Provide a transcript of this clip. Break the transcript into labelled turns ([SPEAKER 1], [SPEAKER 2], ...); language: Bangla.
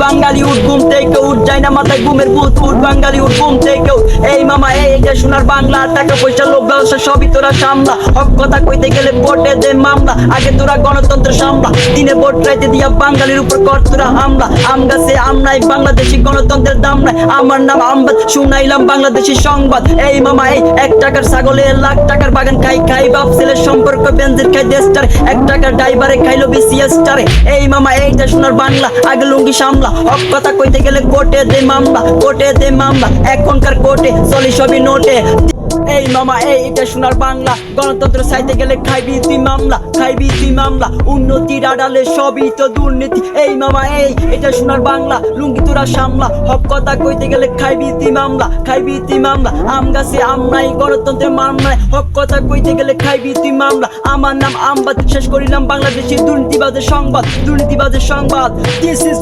[SPEAKER 1] বাঙালি উঠ ঘুম থেকে উঠ, যায় না মাথায় ঘুমের ভূত, উঠ বাঙালি উঠ ঘুম থেকে উঠ। এই মামা এই যে সোনার বাংলা, টাকা পয়সা লোভ ব্যবসা সবই তোরা সামলা, হক কথা কইতে গেলে কোর্টে দে মামলা, আগে তোরা গণতন্ত্র সামলা, দিনে ভোট রাইতে দিয়া বাঙালির উপর কর তোরা হামলা। আম গাছে আম নাই, বাংলাদেশি গণতন্ত্রের দাম নাই, আমার নাম আমবাদ, শুনাইলাম বাংলাদেশি সংবাদ। এই মামা এই 1 টাকার ছাগলে লাখ টাকার বাগান খাই খাই, বাপ ছেলের সম্পর্ক বেঞ্জির খাই দেশটার, 1 টাকার ড্রাইভারে খাইলো বিসিএস টারে। এই মামা এইটা সোনার বাংলা, আগে লুঙ্গি সামলা, হক কথা কইতে গেলে কোর্টে দে মামলা, কোর্টে দে মামলা, এখনকার কোর্টে চলি সবই নোটে। এই মামা এইটা সোনার বাংলা, গণতন্ত্র চাইতে গেলে খাইবি তুই মামলা, খাইবি তুই মামলা, উন্নতির আড়ালে সবই তো দুর্নীতি। এই মামা এটা সোনার বাংলা, লুঙ্গি তোরা সামলা, হক কথা কইতে গেলে খাইবি তুই মামলা, খাইবি তুই মামলা, আম গাছে আম নাই, গণতন্ত্রের মান নাই, হক কথা কইতে গেলে খাইবি তুই মামলা। আমার নাম আমবাদ, শেষ করিলাম বাংলাদেশের দুর্নীতিবাদের সংবাদ, দুর্নীতিবাদের সংবাদ। This is